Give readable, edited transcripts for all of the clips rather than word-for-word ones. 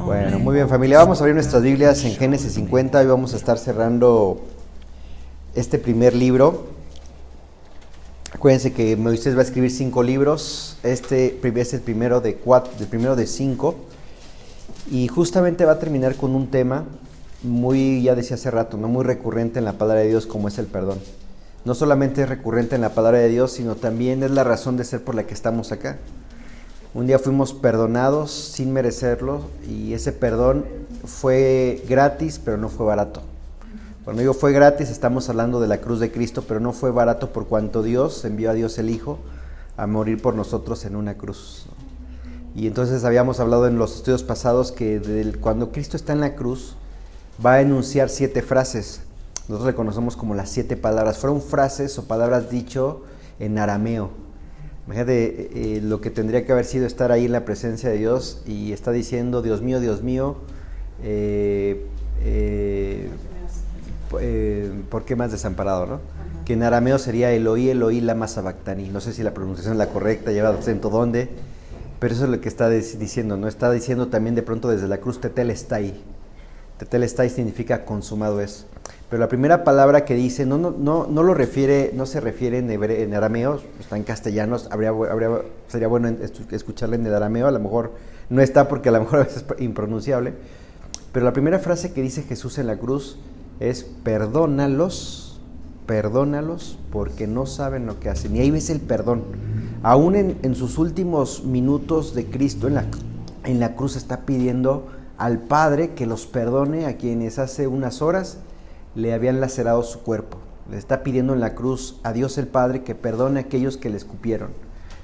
Bueno, muy bien, familia, vamos a abrir nuestras Biblias en Génesis 50. Hoy vamos a estar cerrando este primer libro. Acuérdense que Moisés va a escribir 5 libros. Este es el primero de 5. Y justamente va a terminar con un tema muy, ya decía hace rato, ¿no? Muy recurrente en la palabra de Dios, como es el perdón. No solamente es recurrente en la palabra de Dios, sino también es la razón de ser por la que estamos acá. Un día fuimos perdonados sin merecerlo, y ese perdón fue gratis, pero no fue barato. Cuando digo fue gratis, estamos hablando de la cruz de Cristo, pero no fue barato por cuanto Dios envió a Dios el Hijo a morir por nosotros en una cruz. Y entonces habíamos hablado en los estudios pasados que cuando Cristo está en la cruz, va a enunciar 7 frases. Nosotros le conocemos como las 7 palabras. Fueron frases o palabras dicho en arameo. Imagínate lo que tendría que haber sido estar ahí en la presencia de Dios y está diciendo, Dios mío, ¿por qué me has desamparado, no? Que en arameo sería Eloí, Eloí, lama sabactani. No sé si la pronunciación es la correcta, lleva acento dónde, pero eso es lo que está diciendo, ¿no? Está diciendo también de pronto desde la cruz, tetelestai. Tetelestai significa consumado es. Pero la primera palabra que dice no se refiere en arameo, está en castellano, sería bueno escucharla en el arameo, a lo mejor no está porque a lo mejor a veces es impronunciable, pero la primera frase que dice Jesús en la cruz es perdónalos porque no saben lo que hacen. Y ahí ves el perdón. Aún en sus últimos minutos de Cristo en la cruz está pidiendo al Padre que los perdone a quienes hace unas horas le habían lacerado su cuerpo. Le está pidiendo en la cruz a Dios el Padre que perdone a aquellos que le escupieron.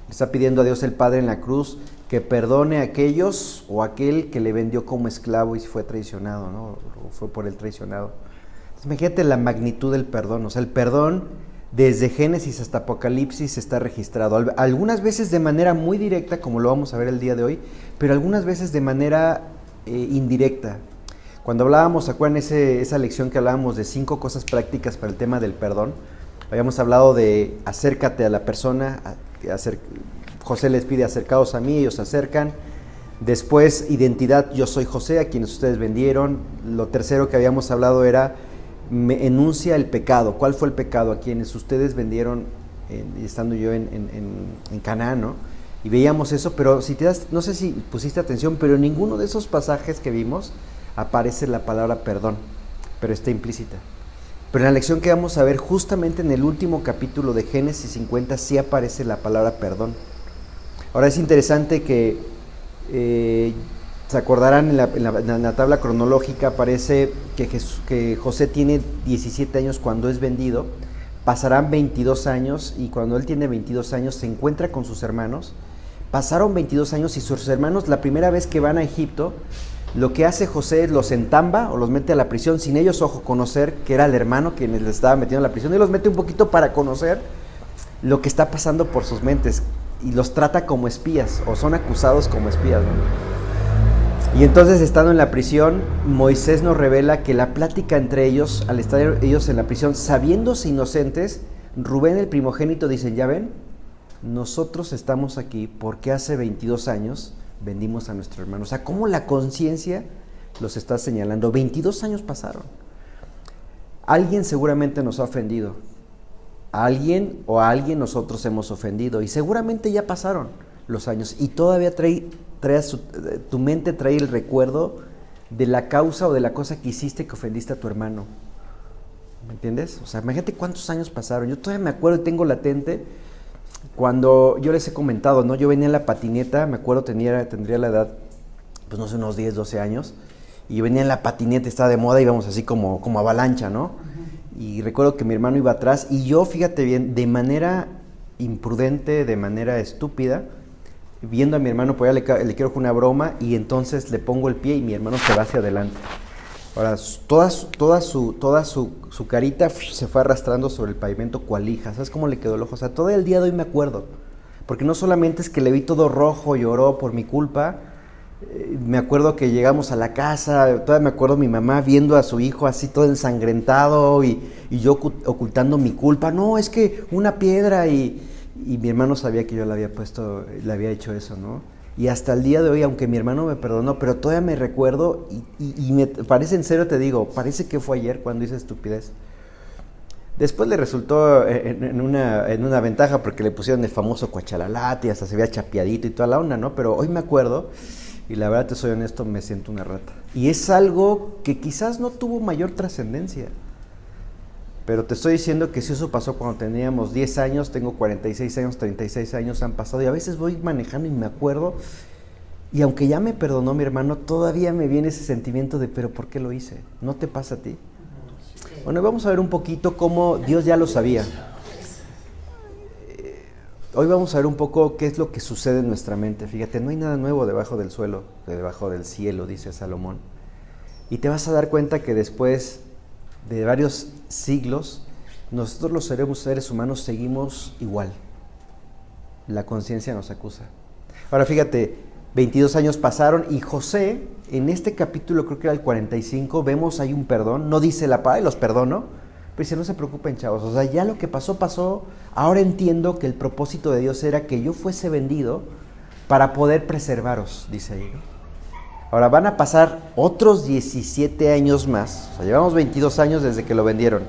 Le está pidiendo a Dios el Padre en la cruz que perdone a aquellos o aquel que le vendió como esclavo y fue traicionado, ¿no? O fue por él traicionado. Entonces, imagínate la magnitud del perdón. O sea, el perdón desde Génesis hasta Apocalipsis está registrado. Algunas veces de manera muy directa, como lo vamos a ver el día de hoy, pero algunas veces de manera indirecta. Cuando hablábamos, ¿se acuerdan esa lección que hablábamos de 5 cosas prácticas para el tema del perdón? Habíamos hablado de acércate a la persona, José les pide acercaos a mí, ellos se acercan. Después, identidad, yo soy José, a quienes ustedes vendieron. Lo tercero que habíamos hablado era, me enuncia el pecado. ¿Cuál fue el pecado? A quienes ustedes vendieron, estando yo en Canaán, ¿no? Y veíamos eso, pero si te das, no sé si pusiste atención, pero en ninguno de esos pasajes que vimos aparece la palabra perdón, pero está implícita. Pero en la lección que vamos a ver, justamente en el último capítulo de Génesis 50, sí aparece la palabra perdón. Ahora es interesante que, se acordarán en la tabla cronológica, aparece que José tiene 17 años cuando es vendido, pasarán 22 años, y cuando él tiene 22 años se encuentra con sus hermanos. Pasaron 22 años y sus hermanos, la primera vez que van a Egipto, lo que hace José es los entamba o los mete a la prisión, sin ellos, conocer que era el hermano quien les estaba metiendo a la prisión, y los mete un poquito para conocer lo que está pasando por sus mentes, y los trata como espías, o son acusados como espías, ¿no? Y entonces, estando en la prisión, Moisés nos revela que la plática entre ellos, al estar ellos en la prisión, sabiéndose inocentes, Rubén, el primogénito, dice, ¿ya ven? Nosotros estamos aquí porque hace 22 años vendimos a nuestro hermano. O sea, cómo la conciencia los está señalando. 22 años pasaron. Alguien seguramente nos ha ofendido. A alguien nosotros hemos ofendido. Y seguramente ya pasaron los años. Y todavía tu mente trae el recuerdo de la causa o de la cosa que hiciste que ofendiste a tu hermano. ¿Me entiendes? O sea, imagínate cuántos años pasaron. Yo todavía me acuerdo y tengo latente cuando yo les he comentado, ¿no? Yo venía en la patineta, me acuerdo, tendría la edad, pues no sé, unos 10, 12 años, y yo venía en la patineta, estaba de moda, íbamos así como avalancha, ¿no? Uh-huh. Y recuerdo que mi hermano iba atrás, y yo, fíjate bien, de manera imprudente, de manera estúpida, viendo a mi hermano, pues ya le quiero una broma, y entonces le pongo el pie y mi hermano se va hacia adelante. Ahora, toda su carita se fue arrastrando sobre el pavimento cual hija. ¿Sabes cómo le quedó el ojo? O sea, todo el día de hoy me acuerdo. Porque no solamente es que le vi todo rojo, lloró por mi culpa. Me acuerdo que llegamos a la casa, todavía me acuerdo mi mamá viendo a su hijo así todo ensangrentado y yo ocultando mi culpa. No, es que una piedra y Y mi hermano sabía que yo le había hecho eso, ¿no? Y hasta el día de hoy, aunque mi hermano me perdonó, pero todavía me recuerdo y me parece, en serio te digo, parece que fue ayer cuando hice estupidez. Después le resultó en una ventaja porque le pusieron el famoso cuachalalate y hasta se veía chapeadito y toda la onda, ¿no? Pero hoy me acuerdo y la verdad, te soy honesto, me siento una rata. Y es algo que quizás no tuvo mayor trascendencia. Pero te estoy diciendo que si eso pasó cuando teníamos 10 años, tengo 46 años, 36 años han pasado y a veces voy manejando y me acuerdo y aunque ya me perdonó mi hermano, todavía me viene ese sentimiento de ¿pero por qué lo hice? ¿No te pasa a ti? Bueno, vamos a ver un poquito cómo Dios ya lo sabía. Hoy vamos a ver un poco qué es lo que sucede en nuestra mente. Fíjate, no hay nada nuevo debajo del suelo, debajo del cielo, dice Salomón. Y te vas a dar cuenta que después de varios siglos, nosotros los seres humanos seguimos igual. La conciencia nos acusa. Ahora fíjate, 22 años pasaron y José, en este capítulo, creo que era el 45, vemos ahí un perdón, no dice la paz, los perdono, pero dice, no se preocupen chavos, o sea, ya lo que pasó, pasó, ahora entiendo que el propósito de Dios era que yo fuese vendido para poder preservaros, dice ahí, ¿no? Ahora van a pasar otros 17 años más, o sea, llevamos 22 años desde que lo vendieron.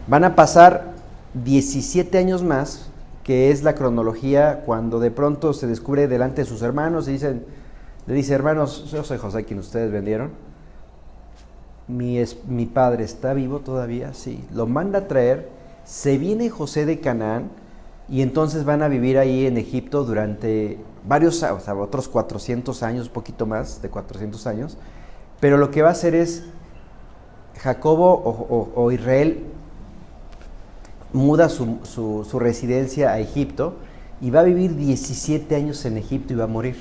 Van a pasar 17 años más, que es la cronología cuando de pronto se descubre delante de sus hermanos y le dice, hermanos, yo soy José, quien ustedes vendieron. Mi padre está vivo todavía, sí. Lo manda a traer, se viene José de Canaán y entonces van a vivir ahí en Egipto durante varios, o sea, otros 400 años, poquito más de 400 años, pero lo que va a hacer es Jacobo o Israel muda su residencia a Egipto y va a vivir 17 años en Egipto y va a morir.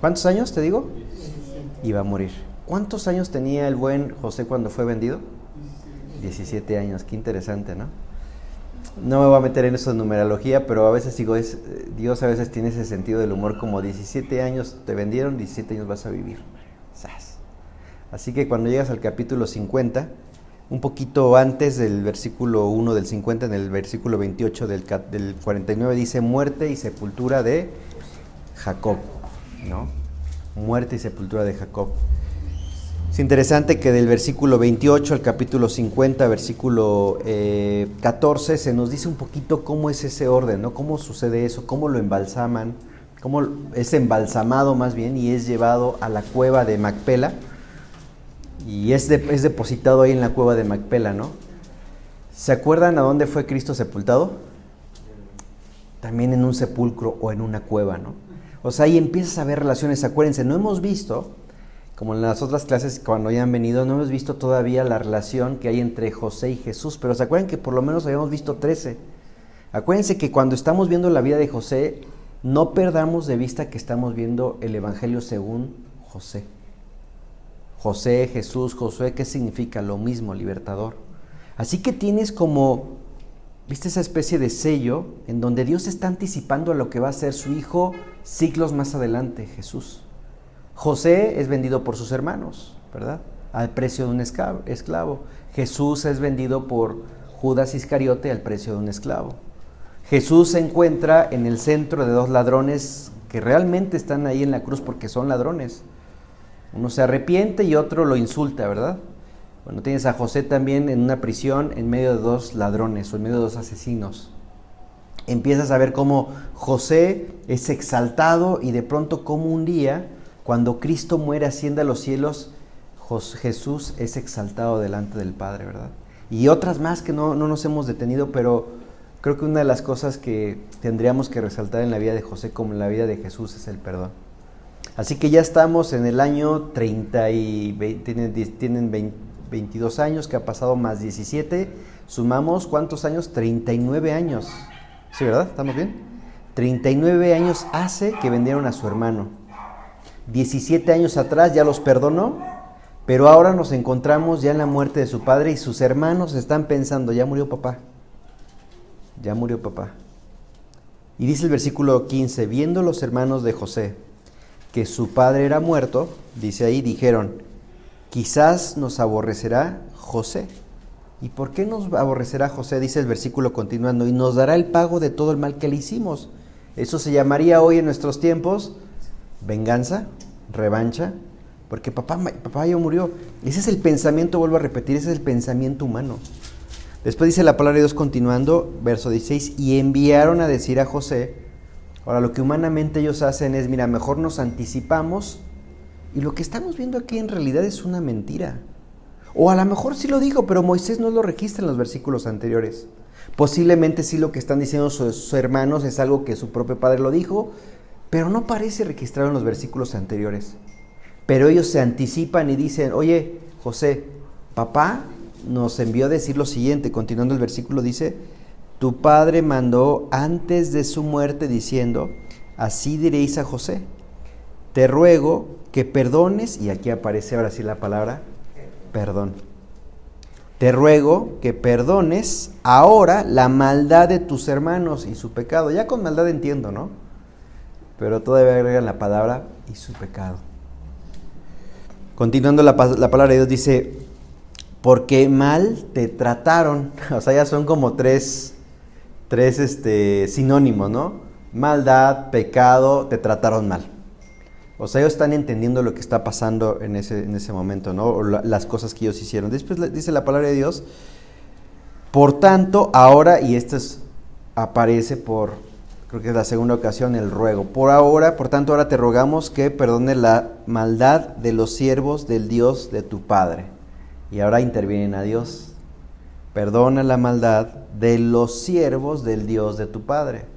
¿Cuántos años te digo? 17. Y va a morir. ¿Cuántos años tenía el buen José cuando fue vendido? 17 años, qué interesante, ¿no? No me voy a meter en eso de numerología, pero a veces digo, Dios a veces tiene ese sentido del humor, como 17 años te vendieron, 17 años vas a vivir. ¡Sas! Así que cuando llegas al capítulo 50, un poquito antes del versículo 1 del 50, en el versículo 28 del 49, dice muerte y sepultura de Jacob, ¿no? Muerte y sepultura de Jacob. Es interesante que del versículo 28 al capítulo 50, versículo 14, se nos dice un poquito cómo es ese orden, ¿no? Cómo sucede eso, cómo lo embalsaman, cómo es embalsamado más bien y es llevado a la cueva de Macpela y es depositado ahí en la cueva de Macpela, ¿no? ¿Se acuerdan a dónde fue Cristo sepultado? También en un sepulcro o en una cueva, ¿no? O sea, ahí empiezas a ver relaciones. Acuérdense, no hemos visto, como en las otras clases cuando ya han venido, no hemos visto todavía la relación que hay entre José y Jesús, pero ¿se acuerdan que por lo menos habíamos visto 13? Acuérdense que cuando estamos viendo la vida de José, no perdamos de vista que estamos viendo el Evangelio según José. José, Jesús, Josué, ¿qué significa? Lo mismo, libertador. Así que tienes como, ¿viste esa especie de sello en donde Dios está anticipando a lo que va a ser su hijo siglos más adelante, Jesús? José es vendido por sus hermanos, ¿verdad? Al precio de un esclavo. Jesús es vendido por Judas Iscariote al precio de un esclavo. Jesús se encuentra en el centro de dos ladrones que realmente están ahí en la cruz porque son ladrones. Uno se arrepiente y otro lo insulta, ¿verdad? Bueno, tienes a José también en una prisión en medio de dos ladrones o en medio de dos asesinos. Empiezas a ver cómo José es exaltado y de pronto como un día, cuando Cristo muere, asciende a los cielos, Jesús es exaltado delante del Padre, ¿verdad? Y otras más que no nos hemos detenido, pero creo que una de las cosas que tendríamos que resaltar en la vida de José como en la vida de Jesús es el perdón. Así que ya estamos en el año 30 y tienen 22 años, que ha pasado más 17, sumamos ¿cuántos años? 39 años, ¿sí, verdad? ¿Estamos bien? 39 años hace que vendieron a su hermano, 17 años atrás ya los perdonó, pero ahora nos encontramos ya en la muerte de su padre y sus hermanos están pensando, ya murió papá, ya murió papá. Y dice el versículo 15, viendo los hermanos de José que su padre era muerto, dice ahí, dijeron, quizás nos aborrecerá José ¿Y por qué nos aborrecerá José? Dice el versículo continuando, y nos dará el pago de todo el mal que le hicimos. Eso se llamaría hoy en nuestros tiempos venganza, revancha, porque papá ya murió. Ese es el pensamiento, vuelvo a repetir, ese es el pensamiento humano. Después dice la palabra de Dios continuando, verso 16, y enviaron a decir a José. Ahora lo que humanamente ellos hacen es, mira, mejor nos anticipamos, y lo que estamos viendo aquí en realidad es una mentira. O a lo mejor sí lo dijo, pero Moisés no lo registra en los versículos anteriores. Posiblemente sí lo que están diciendo sus hermanos es algo que su propio padre lo dijo, pero no parece registrado en los versículos anteriores. Pero ellos se anticipan y dicen, oye, José, papá nos envió a decir lo siguiente. Continuando el versículo dice, tu padre mandó antes de su muerte diciendo, así diréis a José, te ruego que perdones, y aquí aparece ahora sí la palabra, perdón. Te ruego que perdones ahora la maldad de tus hermanos y su pecado. Ya con maldad entiendo, ¿no? Pero todavía agregan la palabra y su pecado. Continuando la palabra de Dios dice, porque mal te trataron. O sea, ya son como tres sinónimos, ¿no? Maldad, pecado, te trataron mal. O sea, ellos están entendiendo lo que está pasando en ese momento, ¿no? O las cosas que ellos hicieron. Después dice la palabra de Dios, por tanto, ahora, y esto aparece creo que es la segunda ocasión, el ruego. Por tanto, ahora te rogamos que perdone la maldad de los siervos del Dios de tu Padre. Y ahora intervienen a Dios. Perdona la maldad de los siervos del Dios de tu Padre.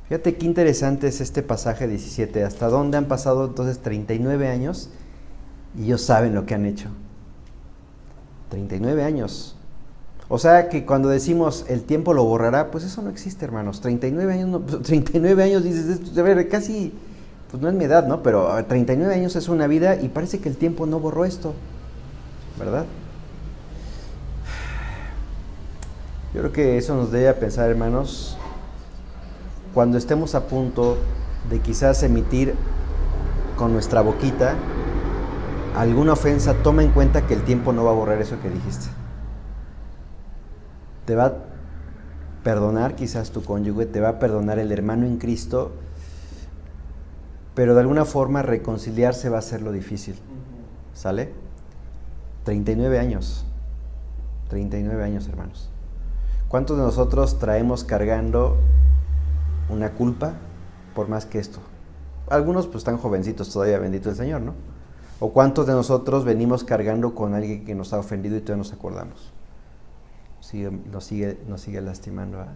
Fíjate qué interesante es este pasaje 17. ¿Hasta dónde han pasado entonces 39 años? Y ellos saben lo que han hecho. 39 años. O sea que cuando decimos el tiempo lo borrará, pues eso no existe, hermanos. 39 años, no, 39 años dices, a ver, casi, pues no es mi edad, ¿no? Pero 39 años es una vida y parece que el tiempo no borró esto, ¿verdad? Yo creo que eso nos debe pensar, hermanos, cuando estemos a punto de quizás emitir con nuestra boquita alguna ofensa, toma en cuenta que el tiempo no va a borrar eso que dijiste. Te va a perdonar quizás tu cónyuge, te va a perdonar el hermano en Cristo, pero de alguna forma reconciliarse va a ser lo difícil. ¿Sale? 39 años. 39 años, hermanos. ¿Cuántos de nosotros traemos cargando una culpa por más que esto? Algunos pues están jovencitos todavía, bendito el Señor, ¿no? ¿O cuántos de nosotros venimos cargando con alguien que nos ha ofendido y todavía nos acordamos? Nos sigue lastimando, ¿verdad?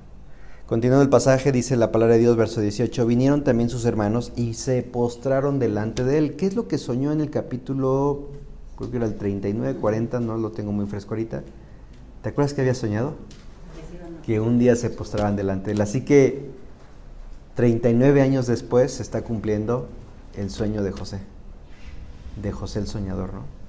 Continuando el pasaje, dice la palabra de Dios, verso 18, vinieron también sus hermanos y se postraron delante de él. ¿Qué es lo que soñó en el capítulo, creo que era el 39, 40, no lo tengo muy fresco ahorita? ¿Te acuerdas que había soñado? Que un día se postraban delante de él. Así que 39 años después se está cumpliendo el sueño de José el soñador, ¿no?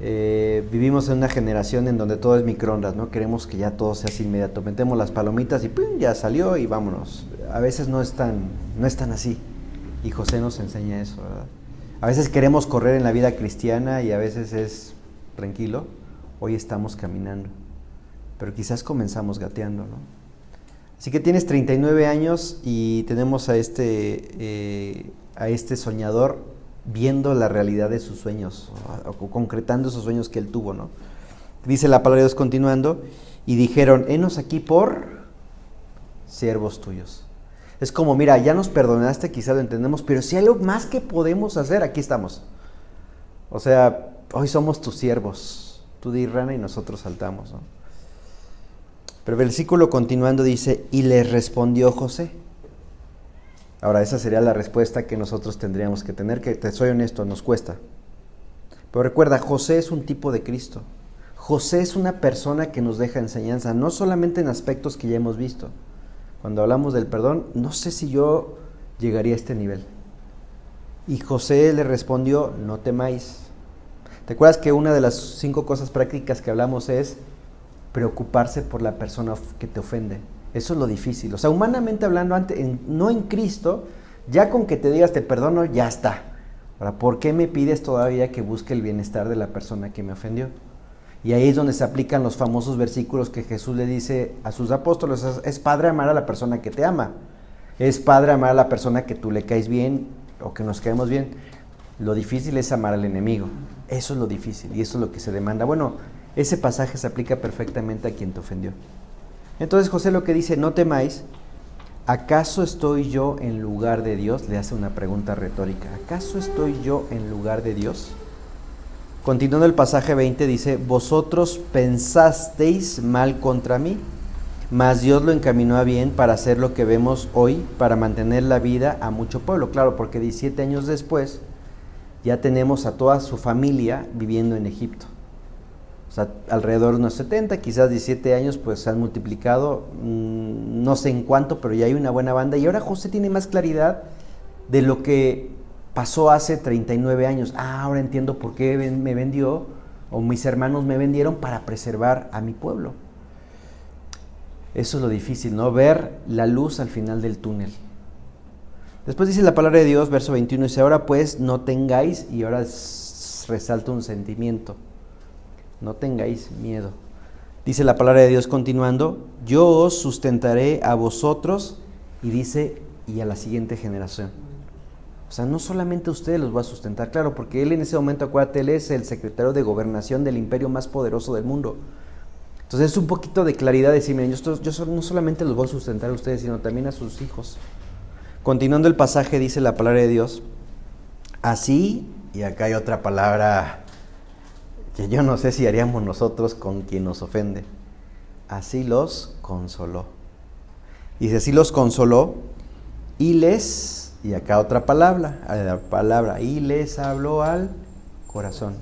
Vivimos en una generación en donde todo es microondas, ¿no? Queremos que ya todo sea así inmediato. Metemos las palomitas y ¡pum! Ya salió y vámonos. A veces no es tan así. Y José nos enseña eso, ¿verdad? A veces queremos correr en la vida cristiana y a veces es tranquilo. Hoy estamos caminando. Pero quizás comenzamos gateando, ¿no? Así que tienes 39 años y tenemos a este soñador viendo la realidad de sus sueños, o concretando esos sueños que él tuvo, ¿no? Dice la palabra de Dios continuando, y dijeron, henos aquí por siervos tuyos. Es como, mira, ya nos perdonaste, quizá lo entendemos, pero si hay algo más que podemos hacer, aquí estamos. O sea, hoy somos tus siervos, tú di rana y nosotros saltamos, ¿no? Pero el versículo continuando dice, y les respondió José. Ahora, esa sería la respuesta que nosotros tendríamos que tener, que te soy honesto, nos cuesta. Pero recuerda, José es un tipo de Cristo. José es una persona que nos deja enseñanza, no solamente en aspectos que ya hemos visto. Cuando hablamos del perdón, no sé si yo llegaría a este nivel. Y José le respondió, no temáis. ¿Te acuerdas que una de las 5 cosas prácticas que hablamos es preocuparse por la persona que te ofende? Eso es lo difícil. O sea, humanamente hablando, no en Cristo, ya con que te digas te perdono, ya está. Ahora, ¿por qué me pides todavía que busque el bienestar de la persona que me ofendió? Y ahí es donde se aplican los famosos versículos que Jesús le dice a sus apóstoles. Es padre amar a la persona que te ama. Es padre amar a la persona que tú le caes bien o que nos caemos bien. Lo difícil es amar al enemigo. Eso es lo difícil y eso es lo que se demanda. Bueno, ese pasaje se aplica perfectamente a quien te ofendió. Entonces José lo que dice, no temáis, ¿acaso estoy yo en lugar de Dios? Le hace una pregunta retórica. ¿Acaso estoy yo en lugar de Dios? Continuando el pasaje 20 dice, vosotros pensasteis mal contra mí, mas Dios lo encaminó a bien para hacer lo que vemos hoy, para mantener la vida a mucho pueblo. Claro, porque 17 años después ya tenemos a toda su familia viviendo en Egipto. O sea, alrededor de unos 70, quizás 17 años, pues se han multiplicado, no sé en cuánto, pero ya hay una buena banda. Y ahora José tiene más claridad de lo que pasó hace 39 años. Ahora entiendo por qué me vendió, o mis hermanos me vendieron para preservar a mi pueblo. Eso es lo difícil, ¿no? Ver la luz al final del túnel. Después dice la palabra de Dios, verso 21, dice, ahora pues no tengáis, y ahora resalta un sentimiento, no tengáis miedo. Dice la palabra de Dios continuando, yo os sustentaré a vosotros, y dice, y a la siguiente generación. O sea, no solamente a ustedes los va a sustentar, claro, porque él en ese momento, acuérdate, él es el secretario de gobernación del imperio más poderoso del mundo. Entonces es un poquito de claridad decir, miren, yo no solamente los voy a sustentar a ustedes, sino también a sus hijos. Continuando el pasaje dice la palabra de Dios, así, y acá hay otra palabra que yo no sé si haríamos nosotros con quien nos ofende, así los consoló. Dice, así los consoló y les, y acá otra palabra, y les habló al corazón.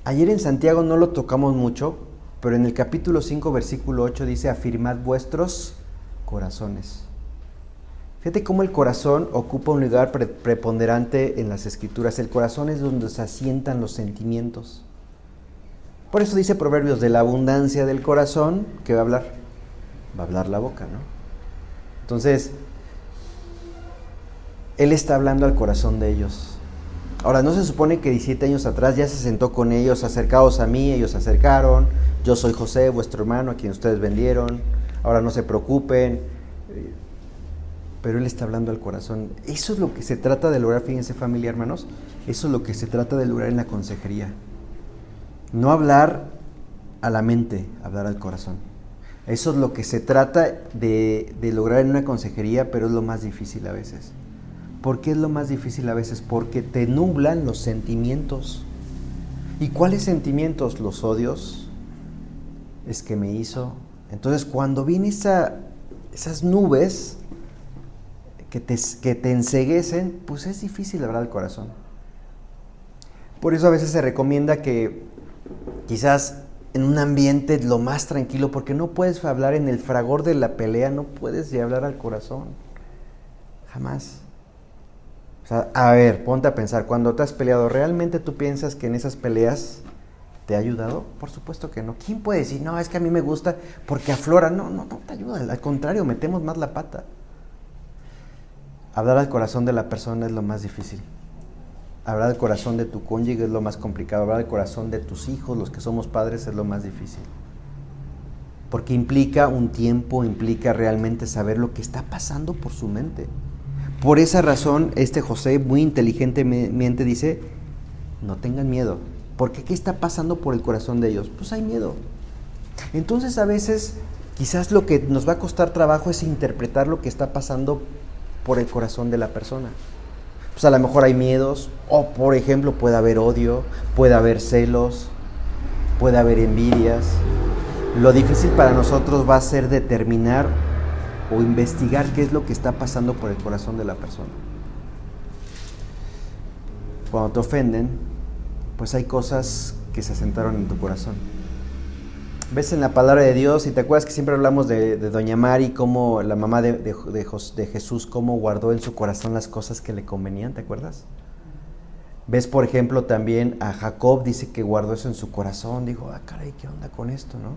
Ayer en Santiago no lo tocamos mucho, pero en el capítulo 5, versículo 8 dice, afirmad vuestros corazones. Fíjate cómo el corazón ocupa un lugar preponderante en las Escrituras. El corazón es donde se asientan los sentimientos. Por eso dice Proverbios, de la abundancia del corazón, ¿qué va a hablar? Va a hablar la boca, ¿no? Entonces, Él está hablando al corazón de ellos. Ahora, ¿no se supone que 17 años atrás ya se sentó con ellos, acercaos a mí, ellos se acercaron, yo soy José, vuestro hermano, a quien ustedes vendieron, ahora no se preocupen? Pero Él está hablando al corazón. Eso es lo que se trata de lograr, fíjense familia, hermanos, eso es lo que se trata de lograr en la consejería. No hablar a la mente, hablar al corazón. Eso es lo que se trata de lograr en una consejería, pero es lo más difícil a veces. ¿Por qué es lo más difícil a veces? Porque te nublan los sentimientos. ¿Y cuáles sentimientos? Los odios. Es que me hizo. Entonces, cuando vienen esas nubes que te enceguecen, pues es difícil hablar al corazón. Por eso a veces se recomienda que quizás en un ambiente lo más tranquilo, porque no puedes hablar en el fragor de la pelea, no puedes hablar al corazón. Jamás. O sea, a ver, ponte a pensar, cuando te has peleado, ¿realmente tú piensas que en esas peleas te ha ayudado? Por supuesto que no. ¿Quién puede decir, no, es que a mí me gusta porque aflora? No te ayuda, al contrario, metemos más la pata. Hablar al corazón de la persona es lo más difícil. Hablar al corazón de tu cónyuge es lo más complicado. Hablar al corazón de tus hijos, los que somos padres, es lo más difícil. Porque implica un tiempo, implica realmente saber lo que está pasando por su mente. Por esa razón, José muy inteligentemente dice, no tengan miedo. Porque ¿qué está pasando por el corazón de ellos? Pues hay miedo. Entonces a veces, quizás lo que nos va a costar trabajo es interpretar lo que está pasando por el corazón de la persona. Pues a lo mejor hay miedos, o por ejemplo puede haber odio, puede haber celos, puede haber envidias. Lo difícil para nosotros va a ser determinar o investigar qué es lo que está pasando por el corazón de la persona. Cuando te ofenden, pues hay cosas que se asentaron en tu corazón. Ves en la palabra de Dios, y te acuerdas que siempre hablamos de doña Mari, como la mamá de Jesús, cómo guardó en su corazón las cosas que le convenían, ¿te acuerdas? Ves, por ejemplo, también a Jacob, dice que guardó eso en su corazón, dijo, caray, ¿qué onda con esto, no?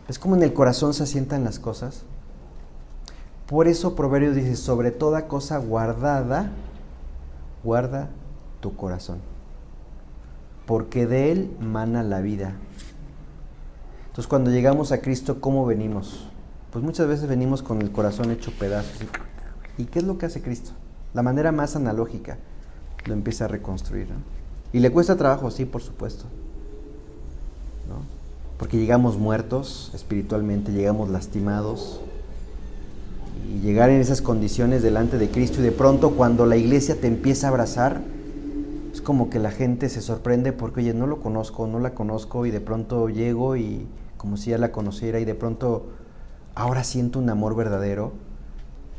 ¿Ves cómo en el corazón se asientan las cosas? Por eso Proverbios dice, sobre toda cosa guardada, guarda tu corazón. porque de Él mana la vida. Entonces, cuando llegamos a Cristo, ¿cómo venimos? Pues muchas veces venimos con el corazón hecho pedazos. ¿Y qué es lo que hace Cristo? La manera más analógica, lo empieza a reconstruir, ¿no? Y le cuesta trabajo, sí, por supuesto, ¿no? Porque llegamos muertos espiritualmente, llegamos lastimados. Y llegar en esas condiciones delante de Cristo, y de pronto cuando la iglesia te empieza a abrazar, es como que la gente se sorprende porque, oye, no lo conozco, no la conozco, y de pronto llego y como si ya la conociera, y de pronto ahora siento un amor verdadero.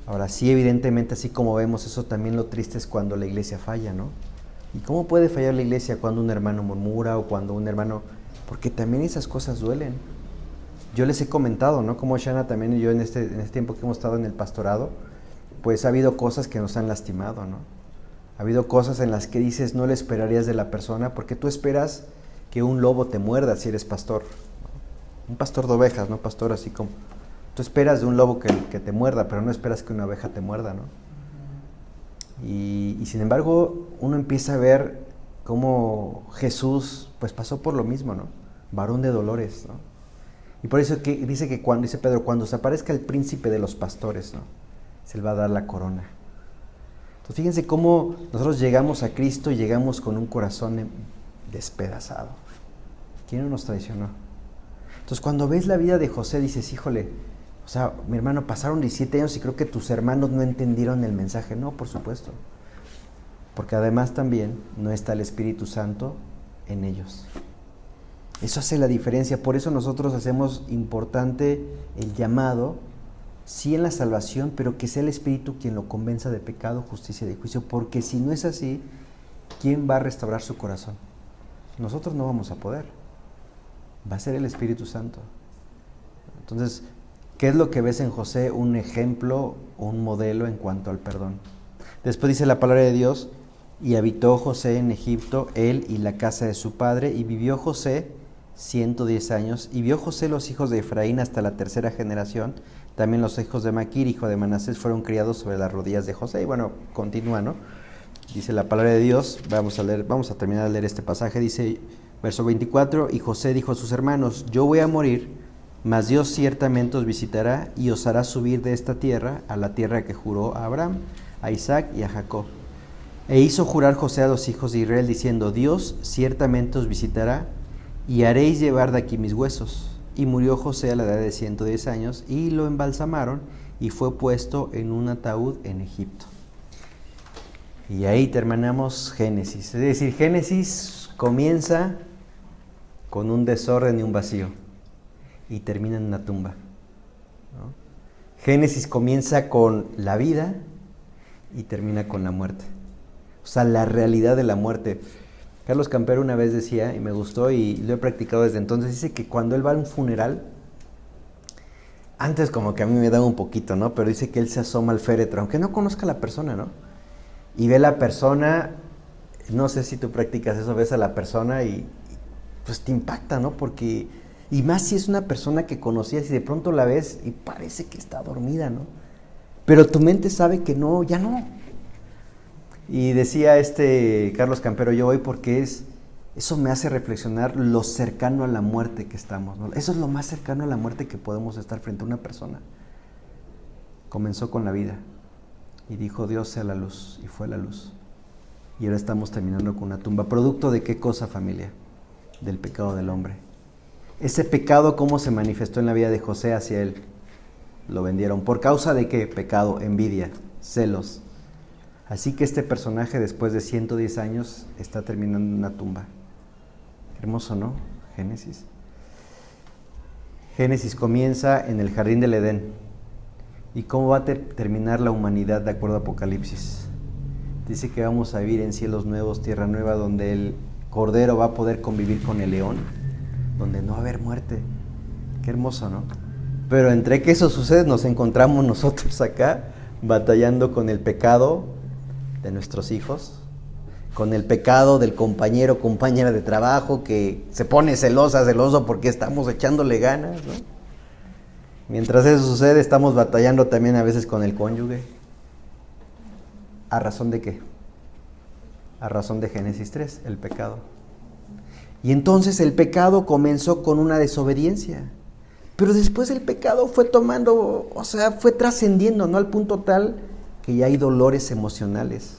Ahora sí, evidentemente, así como vemos eso, también lo triste es cuando la iglesia falla, ¿no? ¿Y cómo puede fallar la iglesia cuando un hermano murmura o cuando un hermano...? Porque también esas cosas duelen. Yo les he comentado, ¿no? Como Shana también y yo en este tiempo que hemos estado en el pastorado, pues ha habido cosas que nos han lastimado, ¿no? Ha habido cosas en las que dices no le esperarías de la persona, porque tú esperas que un lobo te muerda si eres pastor, ¿no? Un pastor de ovejas, ¿no? Pastor así como... Tú esperas de un lobo que te muerda, pero no esperas que una oveja te muerda, ¿no? Y sin embargo, uno empieza a ver cómo Jesús, pues pasó por lo mismo, ¿no? Varón de dolores, ¿no? Y por eso que dice dice Pedro, cuando se aparezca el príncipe de los pastores, ¿no? Se le va a dar la corona. Entonces fíjense cómo nosotros llegamos a Cristo y llegamos con un corazón despedazado. ¿Quién no nos traicionó? Entonces cuando ves la vida de José dices, híjole, o sea, mi hermano, pasaron 17 años y creo que tus hermanos no entendieron el mensaje. No, por supuesto. Porque además también no está el Espíritu Santo en ellos. Eso hace la diferencia. Por eso nosotros hacemos importante el llamado, sí en la salvación, pero que sea el Espíritu quien lo convenza de pecado, justicia y de juicio. Porque si no es así, ¿quién va a restaurar su corazón? Nosotros no vamos a poder. Va a ser el Espíritu Santo. Entonces, ¿qué es lo que ves en José? Un ejemplo, un modelo en cuanto al perdón. Después dice la palabra de Dios, y habitó José en Egipto, él y la casa de su padre, y vivió José 110 años, y vio José los hijos de Efraín hasta la tercera generación. También los hijos de Maquir, hijo de Manasés, fueron criados sobre las rodillas de José. Y bueno, continúa, ¿no? Dice la palabra de Dios, vamos a terminar de leer este pasaje. Dice, verso 24, y José dijo a sus hermanos, yo voy a morir, mas Dios ciertamente os visitará y os hará subir de esta tierra a la tierra que juró a Abraham, a Isaac y a Jacob. E hizo jurar José a los hijos de Israel, diciendo, Dios ciertamente os visitará y haréis llevar de aquí mis huesos. Y murió José a la edad de 110 años y lo embalsamaron y fue puesto en un ataúd en Egipto. Y ahí terminamos Génesis. Es decir, Génesis comienza con un desorden y un vacío y termina en una tumba, ¿no? Génesis comienza con la vida y termina con la muerte. O sea, la realidad de la muerte. Carlos Campero una vez decía, y me gustó y lo he practicado desde entonces, dice que cuando él va a un funeral, antes como que a mí me daba un poquito, ¿no? Pero dice que él se asoma al féretro, aunque no conozca a la persona, ¿no? Y ve a la persona, no sé si tú practicas eso, ves a la persona y pues te impacta, ¿no? Porque, y más si es una persona que conocías y de pronto la ves y parece que está dormida, ¿no? Pero tu mente sabe que no, ya no. Y decía Carlos Campero, yo voy porque eso me hace reflexionar lo cercano a la muerte que estamos, ¿no? Eso es lo más cercano a la muerte que podemos estar frente a una persona. Comenzó con la vida y dijo Dios sea la luz y fue la luz. Y ahora estamos terminando con una tumba. ¿Producto de qué cosa, familia? Del pecado del hombre. Ese pecado, ¿cómo se manifestó en la vida de José hacia él? Lo vendieron. ¿Por causa de qué pecado? Envidia, celos. Así que este personaje después de 110 años está terminando en una tumba. Hermoso, ¿no? Génesis. Génesis comienza en el jardín del Edén. ¿Y cómo va a terminar la humanidad de acuerdo a Apocalipsis? Dice que vamos a vivir en cielos nuevos, tierra nueva, donde el cordero va a poder convivir con el león, donde no va a haber muerte. Qué hermoso, ¿no? Pero entre que eso sucede, nos encontramos nosotros acá batallando con el pecado de nuestros hijos, con el pecado del compañero o compañera de trabajo que se pone celoso porque estamos echándole ganas, ¿no? Mientras eso sucede, estamos batallando también a veces con el cónyuge. ¿A razón de qué? A razón de Génesis 3, el pecado. Y entonces el pecado comenzó con una desobediencia. Pero después el pecado fue tomando, o sea, fue trascendiendo, ¿no? Al punto tal que ya hay dolores emocionales.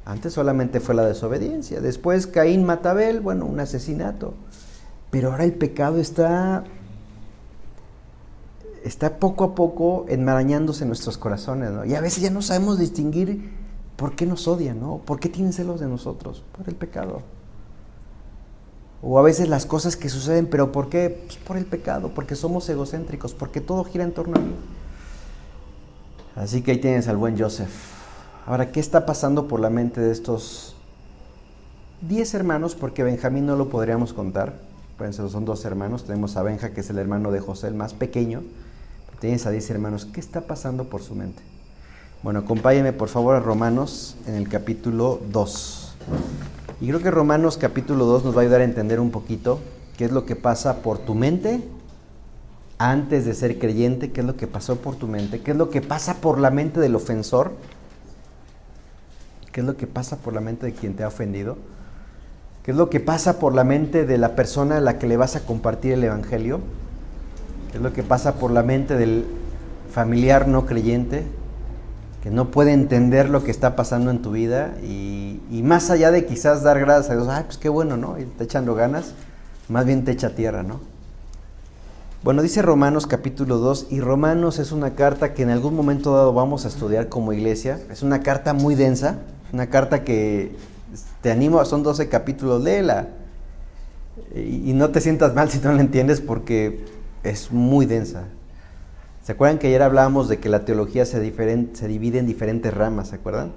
Antes solamente fue la desobediencia. Después Caín mata a Abel, bueno, un asesinato. Pero ahora el pecado está poco a poco enmarañándose en nuestros corazones, ¿no? Y a veces ya no sabemos distinguir por qué nos odian, ¿no? ¿Por qué tienen celos de nosotros? Por el pecado. O a veces las cosas que suceden, ¿pero por qué? Pues por el pecado, porque somos egocéntricos, porque todo gira en torno a mí. Así que ahí tienes al buen Joseph. Ahora, ¿qué está pasando por la mente de estos 10 hermanos? Porque Benjamín no lo podríamos contar. Pueden ser, son 2 hermanos. Tenemos a Benja, que es el hermano de José, el más pequeño. Tienes a 10 hermanos. ¿Qué está pasando por su mente? Bueno, acompáñenme por favor a Romanos en el capítulo 2. Y creo que Romanos capítulo 2 nos va a ayudar a entender un poquito qué es lo que pasa por tu mente antes de ser creyente, qué es lo que pasó por tu mente, qué es lo que pasa por la mente del ofensor, qué es lo que pasa por la mente de quien te ha ofendido, qué es lo que pasa por la mente de la persona a la que le vas a compartir el evangelio, qué es lo que pasa por la mente del familiar no creyente, que no puede entender lo que está pasando en tu vida y más allá de quizás dar gracias a Dios, ay, pues qué bueno, ¿no? Y está echando ganas, más bien te echa tierra, ¿no? Bueno, dice Romanos capítulo 2, y Romanos es una carta que en algún momento dado vamos a estudiar como iglesia. Es una carta muy densa, una carta que te animo, son 12 capítulos, léela. Y no te sientas mal si no la entiendes porque es muy densa. ¿Se acuerdan que ayer hablábamos de que la teología se divide en diferentes ramas? ¿Se acuerdan?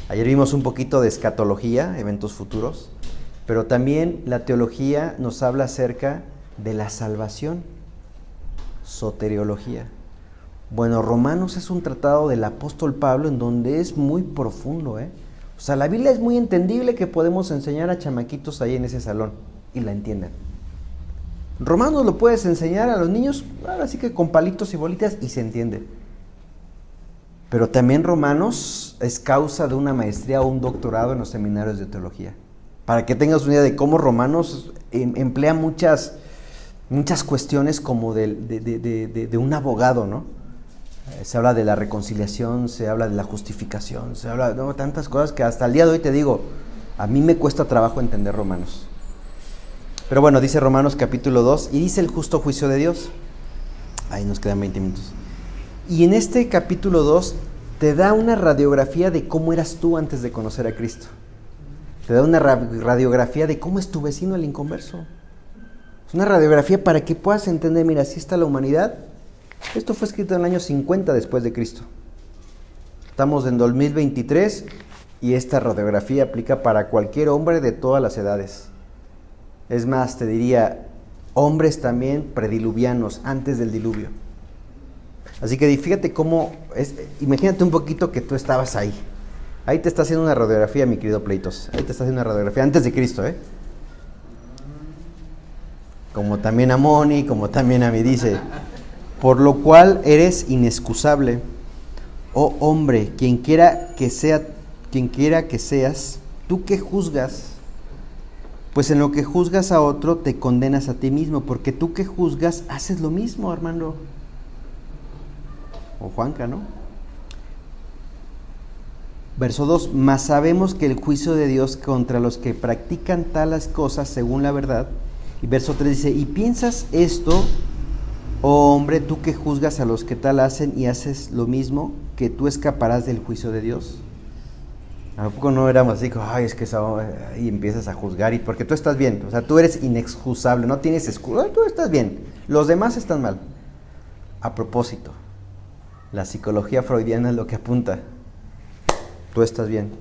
Ayer vimos un poquito de escatología, eventos futuros, pero también la teología nos habla acerca de la salvación, soteriología. Bueno, Romanos es un tratado del apóstol Pablo en donde es muy profundo, O sea, la Biblia es muy entendible que podemos enseñar a chamaquitos ahí en ese salón y la entienden. Romanos lo puedes enseñar a los niños, ahora sí que con palitos y bolitas y se entiende. Pero también Romanos es causa de una maestría o un doctorado en los seminarios de teología. Para que tengas una idea de cómo Romanos emplea muchas cuestiones como de un abogado, ¿no? Se habla de la reconciliación, se habla de la justificación, se habla de tantas cosas que hasta el día de hoy te digo, a mí me cuesta trabajo entender Romanos. Pero bueno, dice Romanos capítulo 2, y dice el justo juicio de Dios. Ahí nos quedan 20 minutos. Y en este capítulo 2 te da una radiografía de cómo eras tú antes de conocer a Cristo. Te da una radiografía de cómo es tu vecino el inconverso. Es una radiografía para que puedas entender, mira, así está la humanidad. Esto fue escrito en el año 50 después de Cristo. Estamos en 2023 y esta radiografía aplica para cualquier hombre de todas las edades. Es más, te diría, hombres también prediluvianos, antes del diluvio. Así que fíjate cómo es, imagínate un poquito que tú estabas ahí. Ahí te está haciendo una radiografía, mi querido Pleitos. Ahí te está haciendo una radiografía antes de Cristo, Como también a Moni, como también a mí, dice, por lo cual eres inexcusable, oh hombre, quien quiera que seas, tú que juzgas, pues en lo que juzgas a otro te condenas a ti mismo, porque tú que juzgas haces lo mismo, Armando. O Juanca, ¿no? Verso 2, mas sabemos que el juicio de Dios contra los que practican tales cosas según la verdad. Y verso 3 dice, y piensas esto, oh hombre, tú que juzgas a los que tal hacen y haces lo mismo, que tú escaparás del juicio de Dios. ¿A poco no éramos así como, ay, es que y empiezas a juzgar, y porque tú estás bien, o sea, tú eres inexcusable, no tienes excusa, tú estás bien, los demás están mal. A propósito, la psicología freudiana es lo que apunta, tú estás bien.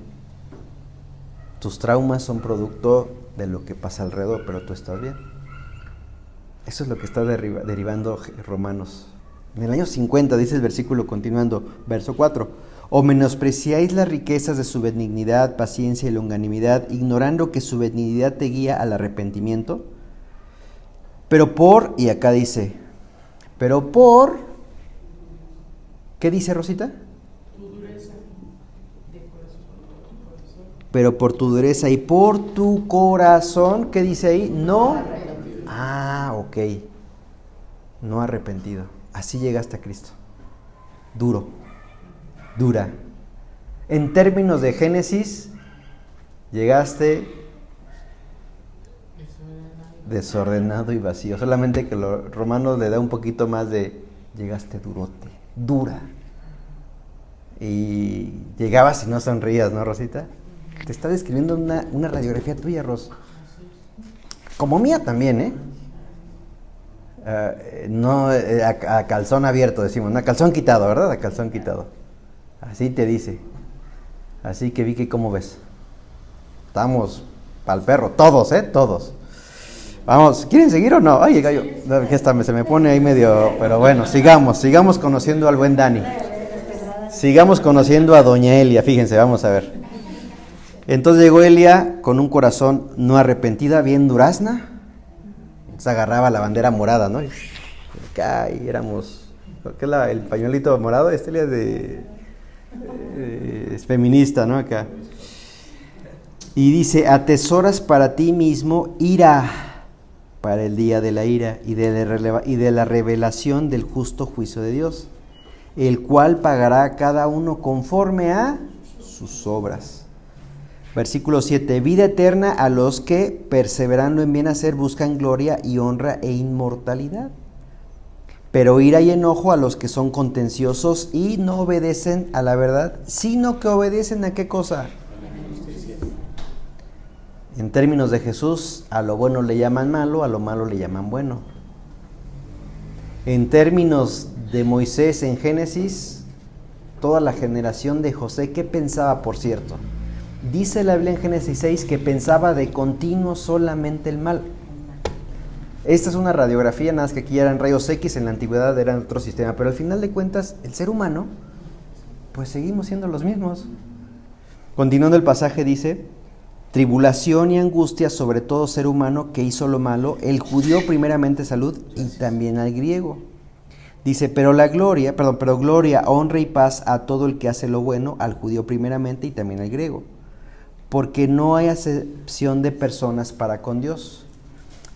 Tus traumas son producto de lo que pasa alrededor, pero tú estás bien. Eso es lo que está derivando Romanos. En el año 50 dice el versículo continuando, verso 4, o menospreciáis las riquezas de su benignidad, paciencia y longanimidad, ignorando que su benignidad te guía al arrepentimiento. Y acá dice, ¿qué dice Rosita? Tu dureza de corazón. pero por tu dureza y por tu corazón, ¿qué dice ahí? No. Ok. No arrepentido. Así llegaste a Cristo. Duro. Dura. En términos de Génesis, llegaste desordenado y vacío. Solamente que los romanos le da un poquito más de llegaste durote, dura. Y llegabas y no sonrías, ¿no, Rosita? Te está describiendo una radiografía tuya, Ros. Como mía también, ¿eh? No a calzón abierto decimos, no, a calzón quitado, ¿verdad? A calzón quitado. Así te dice. Así que Vicky, ¿cómo ves? Estamos pa'l perro, todos, todos. Vamos, ¿quieren seguir o no? Ay, gallo, se me pone ahí medio, pero bueno, sigamos conociendo al buen Dani. Sigamos conociendo a doña Elia, fíjense, vamos a ver. Entonces llegó Elia con un corazón no arrepentida, bien durazna. Se agarraba la bandera morada, ¿no? Y acá y éramos, ¿qué es el pañuelito morado? Elia es feminista, ¿no? Acá. Y dice, atesoras para ti mismo ira para el día de la ira y de la revelación del justo juicio de Dios, el cual pagará a cada uno conforme a sus obras. Versículo 7, vida eterna a los que, perseverando en bien hacer, buscan gloria y honra e inmortalidad. Pero ira y enojo a los que son contenciosos y no obedecen a la verdad, sino que obedecen a ¿qué cosa? En términos de Jesús, a lo bueno le llaman malo, a lo malo le llaman bueno. En términos de Moisés en Génesis, toda la generación de José, ¿qué pensaba, por cierto? Dice la Biblia en Génesis 6 que pensaba de continuo solamente el mal. Esta es una radiografía, nada más que aquí eran rayos X, en la antigüedad eran otro sistema, pero al final de cuentas, el ser humano, pues seguimos siendo los mismos. Continuando el pasaje dice, tribulación y angustia sobre todo ser humano que hizo lo malo, el judío primeramente salud y también al griego. Dice, pero gloria, honra y paz a todo el que hace lo bueno, al judío primeramente y también al griego. Porque no hay acepción de personas para con Dios.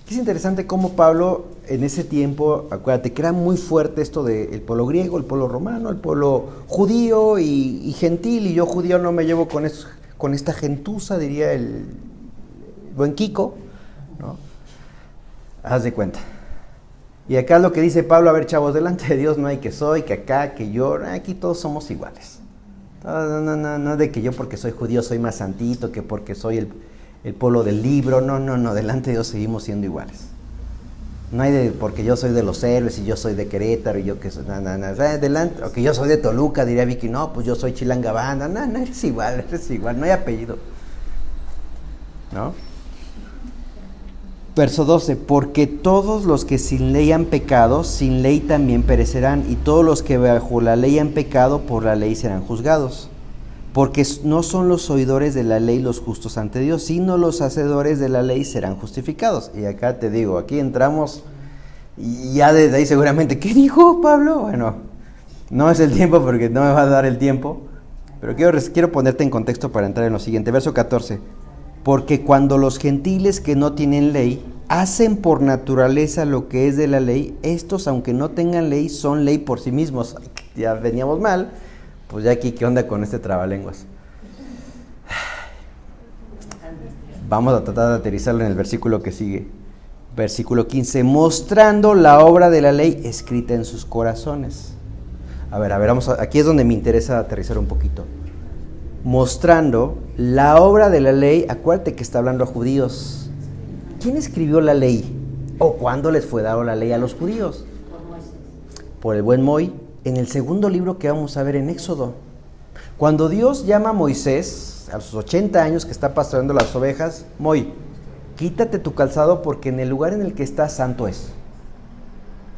Es interesante cómo Pablo en ese tiempo, acuérdate que era muy fuerte esto del pueblo griego, el pueblo romano, el pueblo judío y gentil, y yo judío no me llevo con esta gentuza, diría el buen Kiko, ¿no? Haz de cuenta. Y acá es lo que dice Pablo, a ver, chavos, delante de Dios no hay que soy, que acá, que yo, aquí todos somos iguales. No de que yo porque soy judío soy más santito, que porque soy el pueblo del libro, no, delante de Dios seguimos siendo iguales. No hay de porque yo soy de los héroes y yo soy de Querétaro y yo que soy, delante, o que yo soy de Toluca, diría Vicky, no, pues yo soy chilangabanda, no, eres igual, no hay apellido, ¿no? Verso 12, porque todos los que sin ley han pecado, sin ley también perecerán, y todos los que bajo la ley han pecado, por la ley serán juzgados. Porque no son los oidores de la ley los justos ante Dios, sino los hacedores de la ley serán justificados. Y acá te digo, aquí entramos, y ya desde ahí seguramente, ¿qué dijo Pablo? Bueno, no es el tiempo porque no me va a dar el tiempo, pero quiero ponerte en contexto para entrar en lo siguiente. Verso 14. Porque cuando los gentiles que no tienen ley hacen por naturaleza lo que es de la ley, estos, aunque no tengan ley, son ley por sí mismos. Ya veníamos mal, pues ya aquí, ¿qué onda con este trabalenguas? Vamos a tratar de aterrizarlo en el versículo que sigue. Versículo 15, mostrando la obra de la ley escrita en sus corazones. A ver, aquí es donde me interesa aterrizar un poquito. Mostrando la obra de la ley, acuérdate que está hablando a judíos. ¿Quién escribió la ley? ¿O cuándo les fue dado la ley a los judíos? Por el buen Moy, en el segundo libro que vamos a ver en Éxodo. Cuando Dios llama a Moisés, a sus 80 años que está pastoreando las ovejas, Moy, quítate tu calzado porque en el lugar en el que estás santo es.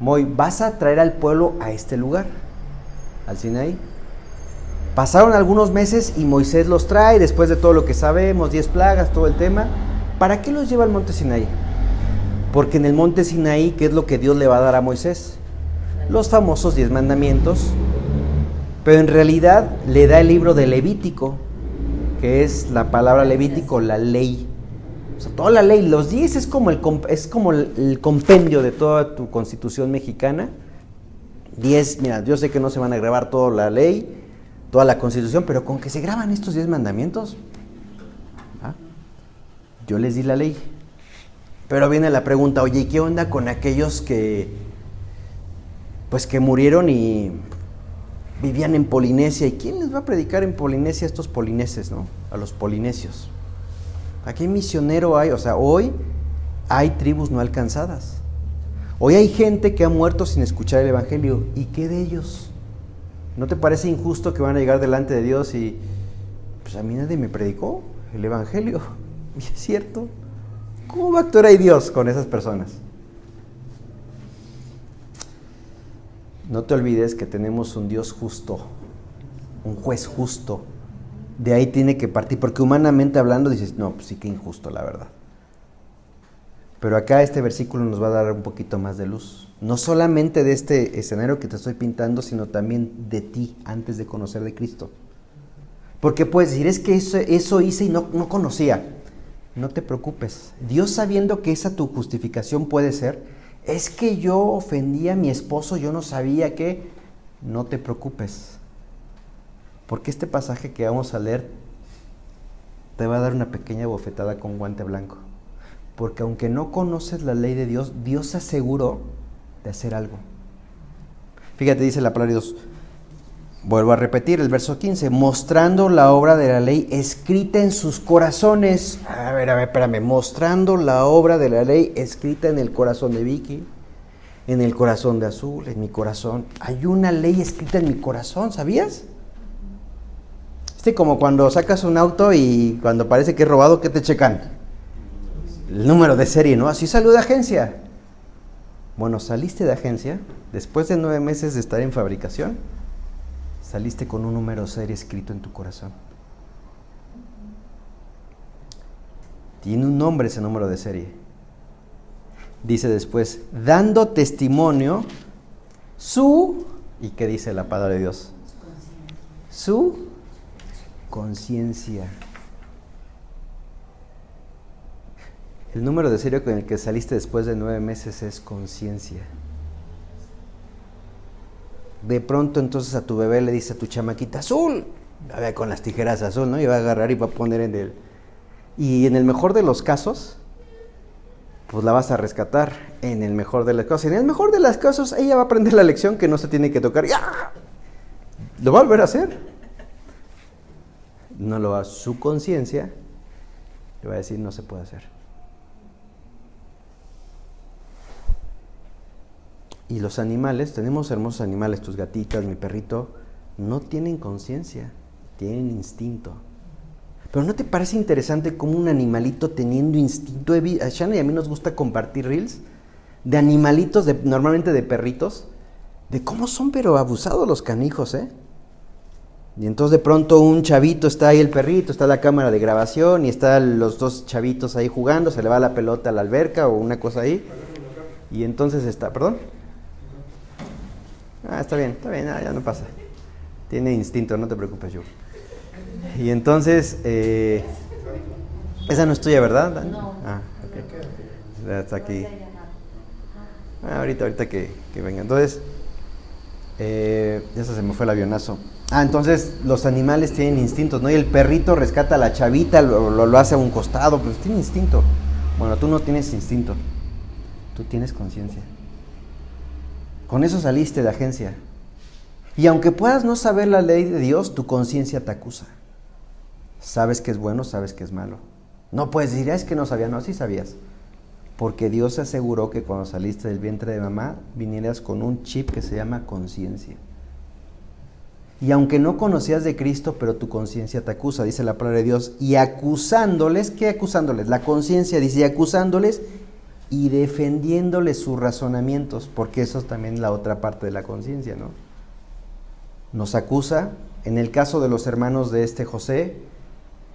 Moy, vas a traer al pueblo a este lugar, al Sinaí. Pasaron algunos meses y Moisés los trae, después de todo lo que sabemos, 10 plagas, todo el tema. ¿Para qué los lleva al monte Sinaí? Porque en el monte Sinaí, ¿qué es lo que Dios le va a dar a Moisés? Los famosos 10 mandamientos, pero en realidad le da el libro de Levítico, que es la palabra levítico, la ley. O sea, toda la ley, los 10 es como el compendio de toda tu constitución mexicana. 10, mira, yo sé que no se van a grabar toda la ley, toda la constitución, pero con que se graban estos 10 mandamientos, ¿ah? Yo les di la ley. Pero viene la pregunta, oye, ¿y qué onda con aquellos que murieron y vivían en Polinesia? ¿Y quién les va a predicar en Polinesia a estos polineses, no? A los polinesios. ¿A qué misionero hay? O sea, hoy hay tribus no alcanzadas. Hoy hay gente que ha muerto sin escuchar el evangelio. ¿Y qué de ellos? ¿No te parece injusto que van a llegar delante de Dios y pues a mí nadie me predicó el evangelio? Y es cierto. ¿Cómo va a actuar ahí Dios con esas personas? No te olvides que tenemos un Dios justo, un juez justo. De ahí tiene que partir, porque humanamente hablando dices, no, pues sí que injusto, la verdad. Pero acá este versículo nos va a dar un poquito más de luz. No solamente de este escenario que te estoy pintando, sino también de ti antes de conocer de Cristo. Porque puedes decir, es que eso hice y no conocía. No te preocupes. Dios, sabiendo que esa tu justificación puede ser, es que yo ofendí a mi esposo, yo no sabía que... No te preocupes. Porque este pasaje que vamos a leer te va a dar una pequeña bofetada con guante blanco. Porque aunque no conoces la ley de Dios, Dios se aseguró de hacer algo. Fíjate, dice la palabra de Dios. Vuelvo a repetir el verso 15. Mostrando la obra de la ley escrita en sus corazones. A ver, espérame. Mostrando la obra de la ley escrita en el corazón de Vicky, en el corazón de Azul, en mi corazón. Hay una ley escrita en mi corazón, ¿sabías? Como cuando sacas un auto y cuando parece que es robado, ¿qué te checan? El número de serie, ¿no? Así salió de agencia. Bueno, saliste de agencia, después de 9 meses de estar en fabricación, saliste con un número de serie escrito en tu corazón. Tiene un nombre ese número de serie. Dice después, dando testimonio su... ¿Y qué dice la palabra de Dios? Su conciencia. El número de serie con el que saliste después de 9 meses es conciencia. De pronto entonces a tu bebé le dice a tu chamaquita, Azul, a ver, con las tijeras Azul, ¿no? Y va a agarrar y va a poner en el... Y en el mejor de los casos, pues la vas a rescatar. En el mejor de los casos. En el mejor de los casos, ella va a aprender la lección que no se tiene que tocar. ¡Ya! Lo va a volver a hacer. No lo va, su conciencia le va a decir no se puede hacer. Y los animales, tenemos hermosos animales, tus gatitas, mi perrito, no tienen conciencia, tienen instinto. Pero ¿no te parece interesante cómo un animalito teniendo instinto? A Shana y a mí nos gusta compartir reels de animalitos, normalmente de perritos, de cómo son pero abusados los canijos, ¿eh? Y entonces de pronto un chavito, está ahí el perrito, está la cámara de grabación y están los 2 chavitos ahí jugando, se le va la pelota a la alberca o una cosa ahí. Y entonces está, ¿perdón? Está bien, ya no pasa. Tiene instinto, no te preocupes, yo. Y entonces, esa no es tuya, ¿verdad, Dan? No. Ok. Está aquí. Ahorita que venga. Entonces, ya se me fue el avionazo. Entonces los animales tienen instintos, ¿no? Y el perrito rescata a la chavita, lo hace a un costado, pues tiene instinto. Bueno, tú no tienes instinto, tú tienes conciencia. Con eso saliste de agencia. Y aunque puedas no saber la ley de Dios, tu conciencia te acusa. Sabes que es bueno, sabes que es malo. No puedes decir, es que no sabía, no, sí sabías. Porque Dios se aseguró que cuando saliste del vientre de mamá, vinieras con un chip que se llama conciencia. Y aunque no conocías de Cristo, pero tu conciencia te acusa, dice la palabra de Dios, y acusándoles, ¿qué acusándoles? La conciencia dice, y acusándoles y defendiéndoles sus razonamientos, porque eso es también la otra parte de la conciencia, ¿no? Nos acusa, en el caso de los hermanos de José,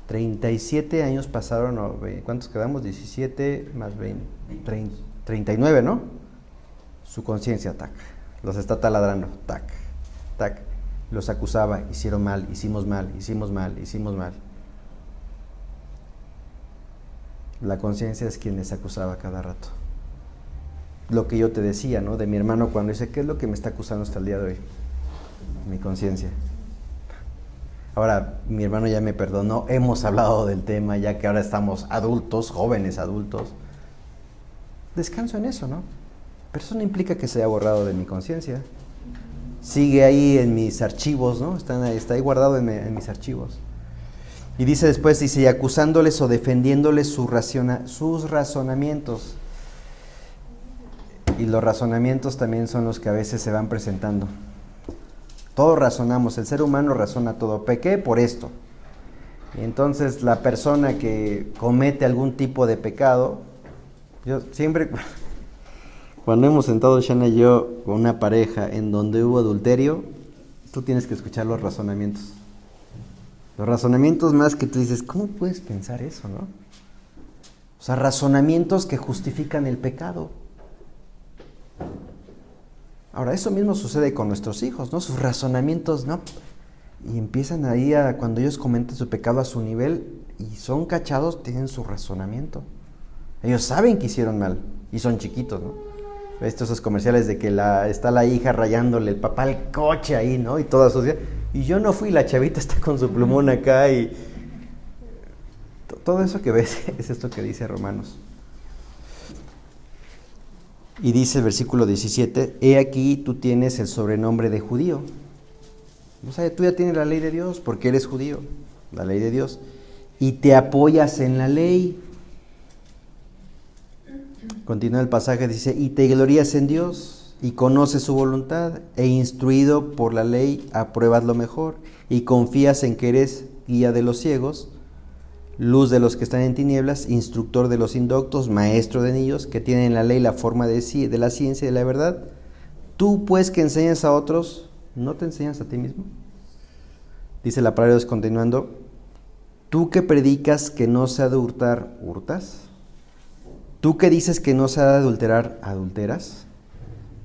37 años pasaron, ¿cuántos quedamos? 17 más 20, 39, ¿no? Su conciencia, tac, los está taladrando, tac, tac. Los acusaba, hicieron mal, hicimos mal. La conciencia es quien les acusaba cada rato. Lo que yo te decía, ¿no? De mi hermano cuando dice, ¿qué es lo que me está acusando hasta el día de hoy? Mi conciencia. Ahora, mi hermano ya me perdonó, hemos hablado del tema, ya que ahora estamos adultos, jóvenes adultos. Descanso en eso, ¿no? Pero eso no implica que se haya borrado de mi conciencia. Sigue ahí en mis archivos, ¿no? Está ahí guardado en mis archivos. Y dice después, y acusándoles o defendiéndoles sus razonamientos. Y los razonamientos también son los que a veces se van presentando. Todos razonamos, el ser humano razona todo. Pequé por esto. Y entonces la persona que comete algún tipo de pecado, yo siempre, cuando hemos sentado Shana y yo con una pareja en donde hubo adulterio, tú tienes que escuchar los razonamientos. Los razonamientos más que tú dices, ¿cómo puedes pensar eso, no? O sea, razonamientos que justifican el pecado. Ahora, eso mismo sucede con nuestros hijos, ¿no? Sus razonamientos, ¿no? Y empiezan ahí cuando ellos cometen su pecado a su nivel y son cachados, tienen su razonamiento. Ellos saben que hicieron mal y son chiquitos, ¿no? Esos comerciales de que está la hija rayándole el papá al coche ahí, ¿no? Y toda sucia. Y yo no fui, la chavita está con su plumón acá y... Todo eso que ves es esto que dice Romanos. Y dice el versículo 17, he aquí tú tienes el sobrenombre de judío. O sea, tú ya tienes la ley de Dios porque eres judío, la ley de Dios. Y te apoyas en la ley. Continúa el pasaje, dice, y te glorías en Dios y conoces su voluntad e instruido por la ley apruebas lo mejor y confías en que eres guía de los ciegos, luz de los que están en tinieblas, instructor de los indoctos, maestro de niños, que tienen en la ley la forma de la ciencia y de la verdad. Tú, pues, que enseñas a otros, ¿no te enseñas a ti mismo? Dice la palabra de Dios continuando, tú que predicas que no se ha de hurtar, ¿hurtas? Tú que dices que no se ha de adulterar, ¿adulteras?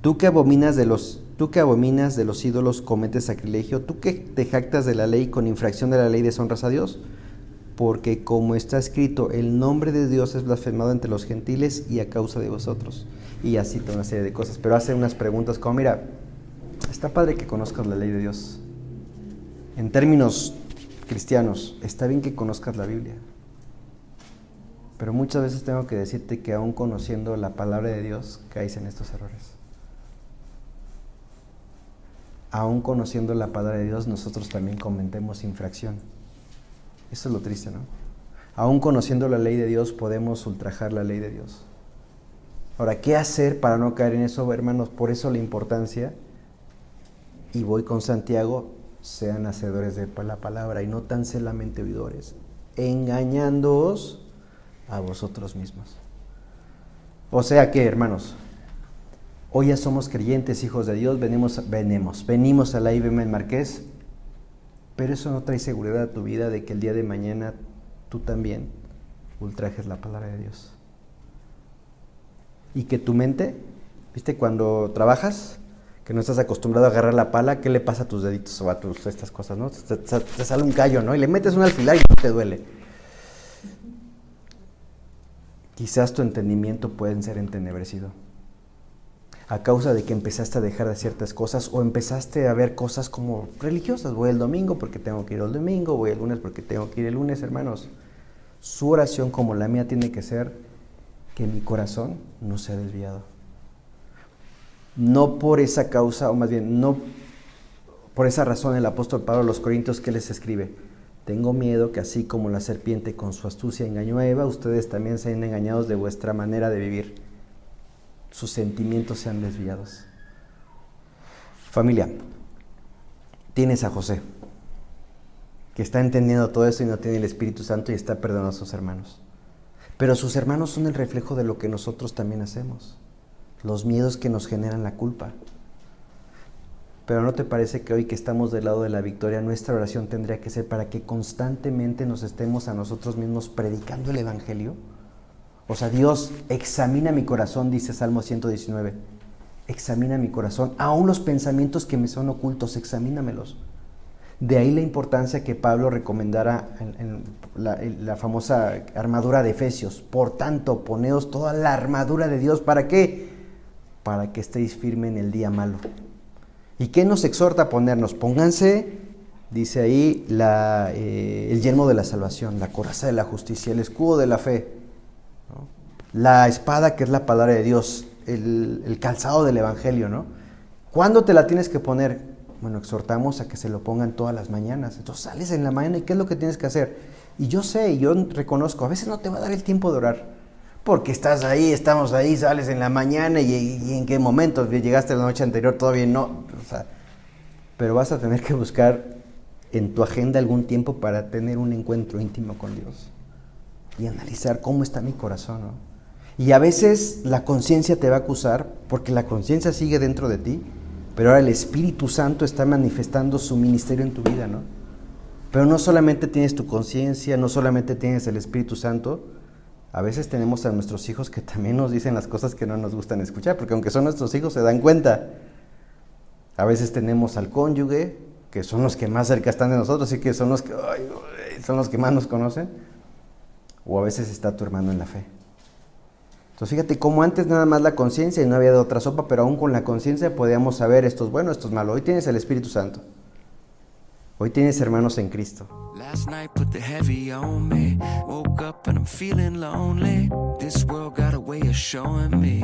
Tú que abominas de los ídolos, cometes sacrilegio. Tú que te jactas de la ley, con infracción de la ley deshonras a Dios. Porque como está escrito, el nombre de Dios es blasfemado entre los gentiles y a causa de vosotros. Y así toda una serie de cosas. Pero hace unas preguntas como, mira, está padre que conozcas la ley de Dios. En términos cristianos, está bien que conozcas la Biblia. Pero muchas veces tengo que decirte que aún conociendo la palabra de Dios, caes en estos errores. Aún conociendo la palabra de Dios, nosotros también cometemos infracción. Eso es lo triste, ¿no? Aún conociendo la ley de Dios, podemos ultrajar la ley de Dios. Ahora, ¿qué hacer para no caer en eso, hermanos? Por eso la importancia, y voy con Santiago, sean hacedores de la palabra y no tan solamente oidores, engañándoos a vosotros mismos. O sea que, hermanos, hoy ya somos creyentes, hijos de Dios, venimos a la IBM Marqués, pero eso no trae seguridad a tu vida de que el día de mañana tú también ultrajes la palabra de Dios. Y que tu mente, ¿viste? Cuando trabajas, que no estás acostumbrado a agarrar la pala, ¿qué le pasa a tus deditos o a estas cosas, no? Te sale un callo, ¿no? Y le metes un alfiler y no te duele. Quizás tu entendimiento puede ser entenebrecido a causa de que empezaste a dejar de ciertas cosas o empezaste a ver cosas como religiosas. Voy el domingo porque tengo que ir el domingo, voy el lunes porque tengo que ir el lunes, hermanos. Su oración, como la mía, tiene que ser que mi corazón no sea desviado. No por esa causa, o más bien, no por esa razón el apóstol Pablo a los Corintios, ¿qué les escribe? Tengo miedo que así como la serpiente con su astucia engañó a Eva, ustedes también sean engañados de vuestra manera de vivir. Sus sentimientos sean desviados. Familia, tienes a José, que está entendiendo todo eso y no tiene el Espíritu Santo y está perdonando a sus hermanos. Pero sus hermanos son el reflejo de lo que nosotros también hacemos, los miedos que nos generan la culpa. Pero ¿no te parece que hoy que estamos del lado de la victoria, nuestra oración tendría que ser para que constantemente nos estemos a nosotros mismos predicando el Evangelio? O sea, Dios, examina mi corazón, dice Salmo 119. Examina mi corazón, aún los pensamientos que me son ocultos, examínamelos. De ahí la importancia que Pablo recomendara en la famosa armadura de Efesios. Por tanto, poneos toda la armadura de Dios. ¿Para qué? Para que estéis firmes en el día malo. ¿Y qué nos exhorta a ponernos? Pónganse, dice ahí, el yelmo de la salvación, la coraza de la justicia, el escudo de la fe, ¿no? La espada, que es la palabra de Dios, el calzado del evangelio, ¿no? ¿Cuándo te la tienes que poner? Bueno, exhortamos a que se lo pongan todas las mañanas. Entonces sales en la mañana y ¿qué es lo que tienes que hacer? Y yo sé, yo reconozco, a veces no te va a dar el tiempo de orar. Porque estás ahí, estamos ahí, sales en la mañana y en qué momento, llegaste la noche anterior, todavía no. O sea, pero vas a tener que buscar en tu agenda algún tiempo para tener un encuentro íntimo con Dios. Y analizar cómo está mi corazón, ¿no? Y a veces la conciencia te va a acusar, porque la conciencia sigue dentro de ti, pero ahora el Espíritu Santo está manifestando su ministerio en tu vida, ¿no? Pero no solamente tienes tu conciencia, no solamente tienes el Espíritu Santo, a veces tenemos a nuestros hijos que también nos dicen las cosas que no nos gustan escuchar, porque aunque son nuestros hijos se dan cuenta. A veces tenemos al cónyuge, que son los que más cerca están de nosotros, así que son los que más nos conocen. O a veces está tu hermano en la fe. Entonces fíjate cómo antes nada más la conciencia y no había de otra sopa, pero aún con la conciencia podíamos saber esto es bueno, esto es malo. Hoy tienes el Espíritu Santo. Hoy tienes hermanos en Cristo. Last night put the heavy on me. Woke up and I'm feeling lonely. This world got a way of showing me